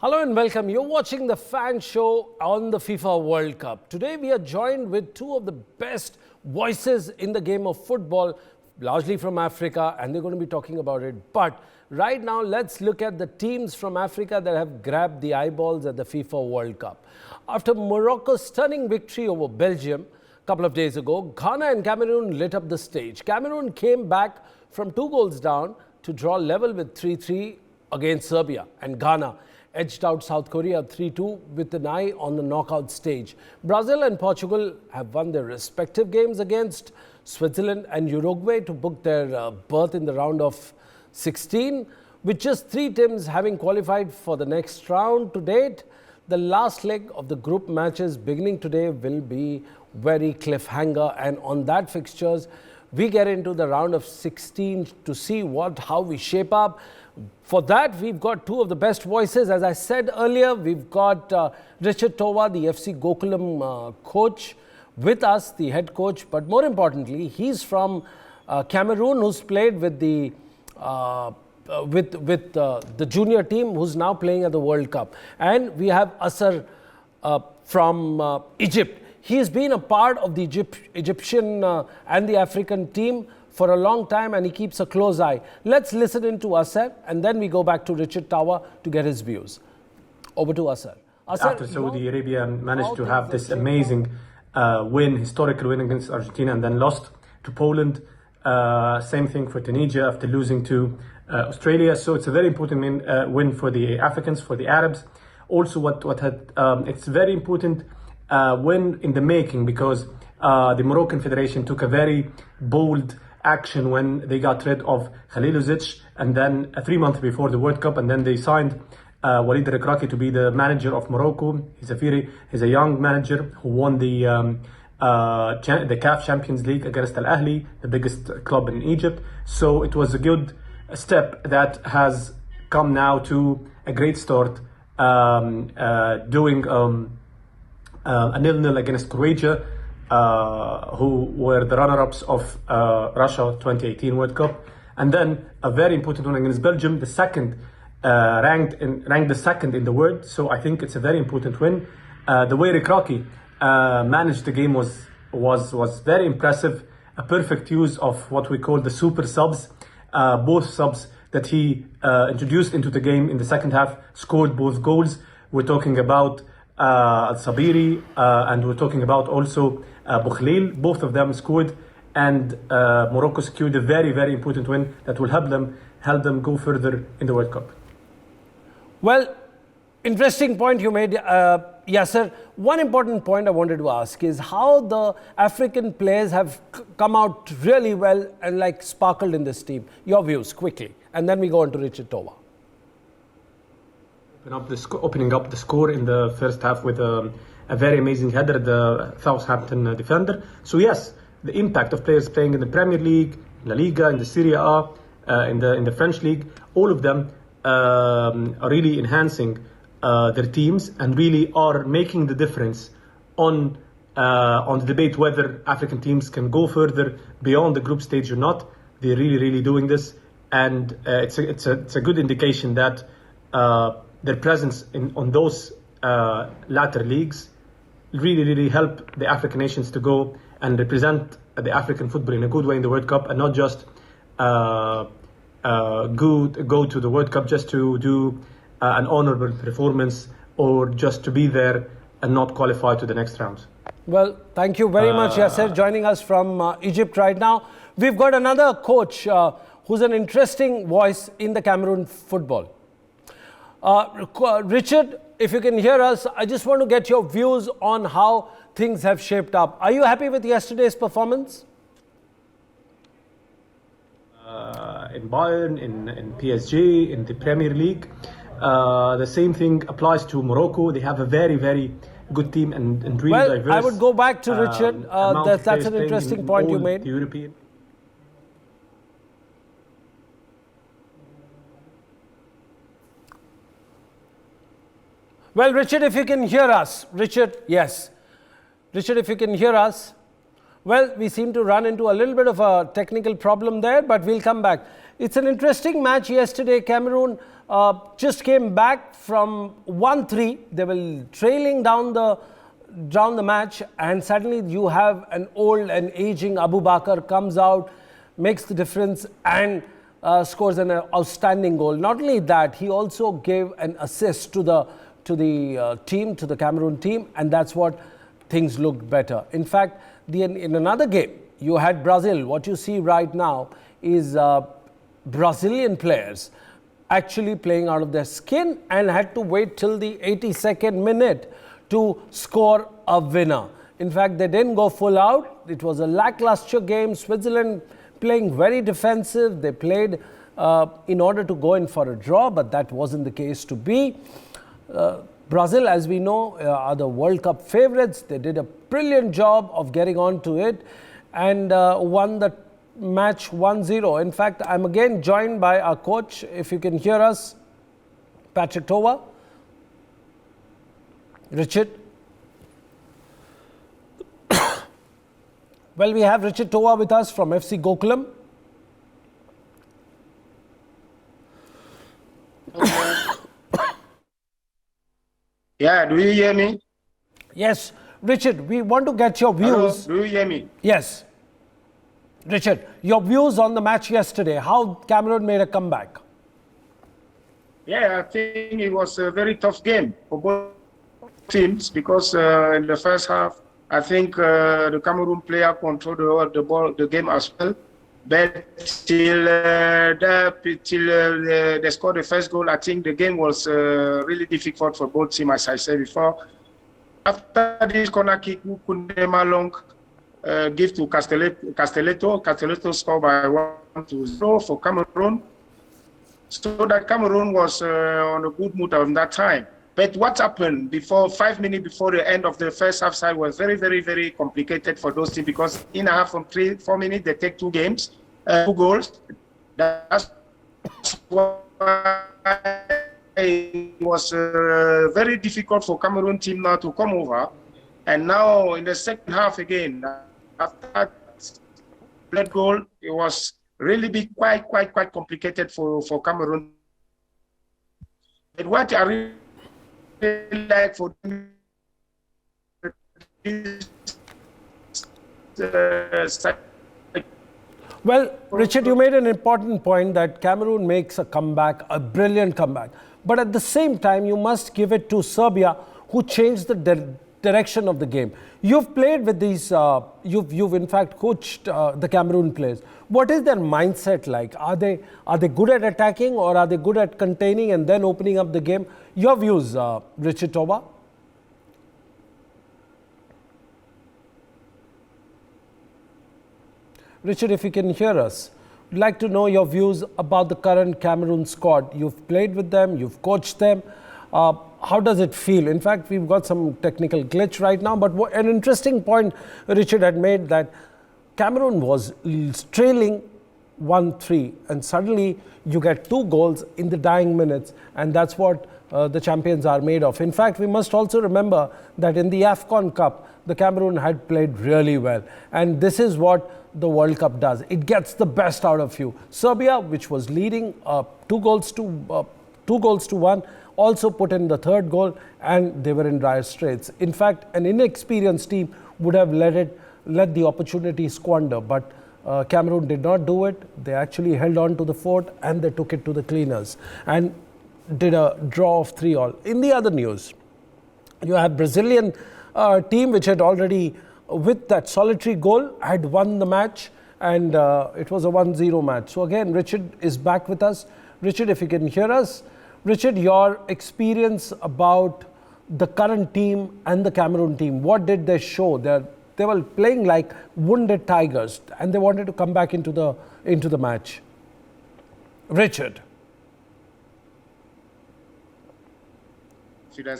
Hello and welcome. You're watching the fan show on the FIFA World Cup. Today we are joined with two of the best voices in the game of football, largely from Africa, and they're going to be talking about it. But right now, let's look at the teams from Africa that have grabbed the eyeballs at the FIFA World Cup. After Morocco's stunning victory over Belgium a couple of days ago, Ghana and Cameroon lit up the stage. Cameroon came back from 2 goals down to draw level with 3-3 against Serbia, and Ghana edged out South Korea 3-2 with an eye on the knockout stage. Brazil and Portugal have won their respective games against Switzerland and Uruguay to book their berth in the round of 16. With just 3 teams having qualified for the next round to date, the last leg of the group matches beginning today will be very cliffhanger, and on that fixtures we get into the round of 16 to see how we shape up. For that, we've got two of the best voices. As I said earlier, we've got Richard Towa, the FC Gokulam coach, with us, the head coach. But more importantly, he's from Cameroon, who's played with the junior team, who's now playing at the World Cup. And we have Asser from Egypt. He's been a part of the Egyptian and the African team for a long time, and he keeps a close eye. Let's listen in to Asser, and then we go back to Richard Towa to get his views. Over to Asser. After Saudi Arabia managed to have this amazing historical win against Argentina, and then lost to Poland. Same thing for Tunisia after losing to Australia. So it's a very important win for the Africans, for the Arabs. Also, it's very important win in the making, because the Moroccan Federation took a very bold action when they got rid of Khalilovic, and then 3 months before the World Cup, and then they signed Walid Rekraki to be the manager of Morocco. He's a young manager who won the CAF Champions League against Al Ahly, the biggest club in Egypt. So it was a good step that has come now to a great start, doing a 0-0 against Croatia, who were the runner-ups of Russia 2018 World Cup, and then a very important one against Belgium, the second ranked the second in the world. So I think it's a very important win. The way Rekraki managed the game was very impressive. A perfect use of what we call the super subs. Both subs that he introduced into the game in the second half scored both goals. We're talking about Al-Sabiri, and we're talking about also Boukhlil. Both of them scored, and Morocco secured a very, very important win that will help them go further in the World Cup. Well, interesting point you made, Yasser. One important point I wanted to ask is how the African players have come out really well and sparkled in this team. Your views quickly, and then we go on to Richard Towa. Opening up the score in the first half with a very amazing header, the Southampton defender. So yes, the impact of players playing in the Premier League, La Liga, in the Serie A, in the French league, all of them are really enhancing their teams and really are making the difference on the debate whether African teams can go further beyond the group stage or not. They're really doing this, and it's a good indication that their presence on those latter leagues really help the African nations to go and represent the African football in a good way in the World Cup, and not just go to the World Cup just to do an honorable performance, or just to be there and not qualify to the next round. Well, thank you very much, Yasser, joining us from Egypt right now. We've got another coach who's an interesting voice in the Cameroon football. Richard, if you can hear us, I just want to get your views on how things have shaped up. Are you happy with yesterday's performance? In Bayern, in PSG, in the Premier League, the same thing applies to Morocco. They have a very good team and really diverse. I would go back to Richard. That's an interesting point you made. European. Well, Richard, if you can hear us. Richard, yes. Richard, if you can hear us. Well, we seem to run into a little bit of a technical problem there, but we'll come back. It's an interesting match yesterday. Cameroon just came back from 1-3. They were trailing down the match, and suddenly you have an old and aging Abu Bakr comes out, makes the difference, and scores an outstanding goal. Not only that, he also gave an assist to the team, to the Cameroon team, and that's what things looked better. In fact, in another game, you had Brazil. What you see right now is Brazilian players actually playing out of their skin and had to wait till the 82nd minute to score a winner. In fact, they didn't go full out. It was a lackluster game. Switzerland playing very defensive. They played in order to go in for a draw, but that wasn't the case to be. Brazil, as we know, are the World Cup favorites. They did a brilliant job of getting onto it and won the match 1-0. In fact, I'm again joined by our coach, if you can hear us, Patrick Towa. Richard. Well, we have Richard Towa with us from FC Gokulam. Yeah, do you hear me? Yes. Richard, we want to get your views. Hello, do you hear me? Yes. Richard, your views on the match yesterday, how Cameroon made a comeback. Yeah, I think it was a very tough game for both teams because in the first half, I think the Cameroon player controlled the game as well. But till they scored the first goal, I think the game was really difficult for both teams, as I said before. After this corner kick, Kundema Long give to Castelletto. Castelletto scored by 1-0 for Cameroon. So that Cameroon was on a good mood at that time. But what happened 5 minutes before the end of the first half side was very, very, very complicated for those teams because in a half from 3-4 minutes, they take 2 goals. That's why it was very difficult for Cameroon team now to come over. And now in the second half again, after that goal, it was really be quite complicated for Cameroon. But what I really like for this well, Richard, you made an important point that Cameroon makes a comeback, a brilliant comeback. But at the same time, you must give it to Serbia, who changed the direction of the game. You've played with these, you've in fact coached the Cameroon players. What is their mindset like? Are they good at attacking, or are they good at containing and then opening up the game? Your views, Richard Toba? Richard, if you can hear us, I'd like to know your views about the current Cameroon squad. You've played with them, you've coached them. How does it feel? In fact, we've got some technical glitch right now, but an interesting point Richard had made, that Cameroon was trailing 1-3 and suddenly you get 2 goals in the dying minutes, and that's what the champions are made of. In fact, we must also remember that in the AFCON Cup, the Cameroon had played really well, and this is what the World Cup does. It gets the best out of you. Serbia, which was leading 2 goals to 1, also put in the 3rd goal, and they were in dire straits. In fact, an inexperienced team would have let the opportunity squander, but Cameroon did not do it. They actually held on to the fort and they took it to the cleaners and did a draw of 3-all. In the other news, you have Brazilian team which had already, with that solitary goal, had won the match, and it was a 1-0 match. So again, Richard is back with us. Richard, if you can hear us. Richard, your experience about the current team and the Cameroon team, what did they show? They were playing like wounded tigers and they wanted to come back into the match. Richard.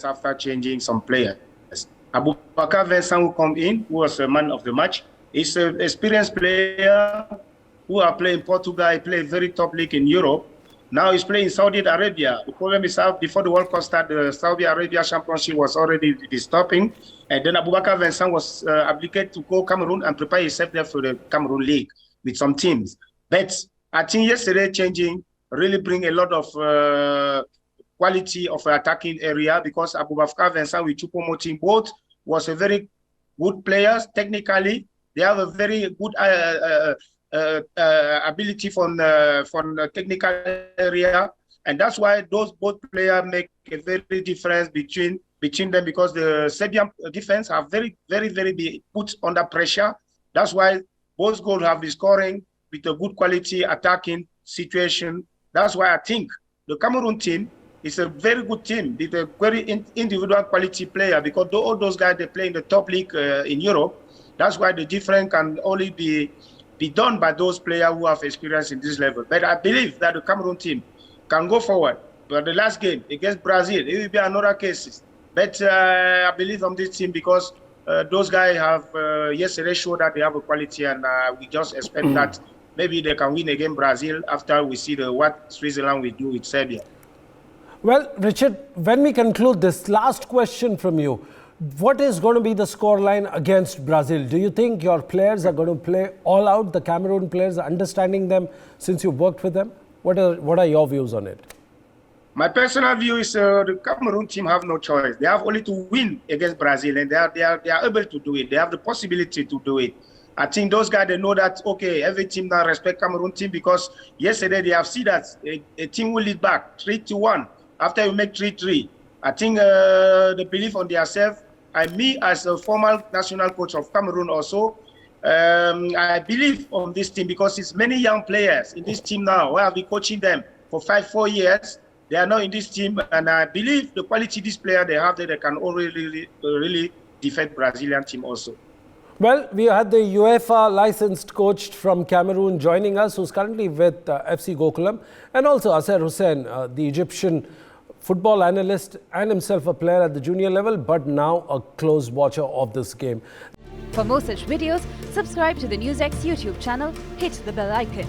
After changing some players. Abu Bakr Vincent, who come in, who was the man of the match, is an experienced player who are playing Portugal. He played very top league in Europe. Now he's playing Saudi Arabia. The problem is before the World Cup started, the Saudi Arabia Championship was already stopping. And then Abu Bakr Vincent was obligated to go Cameroon and prepare himself there for the Cameroon League with some teams. But I think yesterday changing really bring a lot of quality of attacking area, because Abubakar Vincent with Choupo-Moting both was a very good players technically. They have a very good ability from the technical area, and that's why those both players make a very difference between them, because the Serbian defense are very be put under pressure. That's why both goals have been scoring with a good quality attacking situation. That's why I think the Cameroon team is a very good team with a very individual quality player, because all those guys, they play in the top league in Europe. That's why the difference can only be done by those players who have experience in this level. But I believe that the Cameroon team can go forward. But the last game against Brazil, it will be another case. But I believe on this team, because those guys have yesterday showed that they have a quality, and we just expect that maybe they can win against Brazil after we see what Switzerland will do with Serbia. Well, Richard, when we conclude this, last question from you. What is going to be the scoreline against Brazil? Do you think your players are going to play all out, the Cameroon players, understanding them since you've worked with them? What are your views on it? My personal view is the Cameroon team have no choice. They have only to win against Brazil, and they are able to do it. They have the possibility to do it. I think those guys, they know that, okay, every team now respect Cameroon team, because yesterday they have seen that a team will lead back 3-1 after you make 3-3. I think the belief on themselves, and me as a former national coach of Cameroon also, I believe on this team, because it's many young players in this team now. I have been coaching them for 4 years. They are now in this team, and I believe the quality this player they have, that they can already really defend Brazilian team also. Well, we had the UEFA licensed coach from Cameroon joining us, who's currently with FC Gokulam, and also Asser Hussain, the Egyptian football analyst and himself a player at the junior level, but now a close watcher of this game. For more such videos, subscribe to the NewsX YouTube channel, hit the bell icon.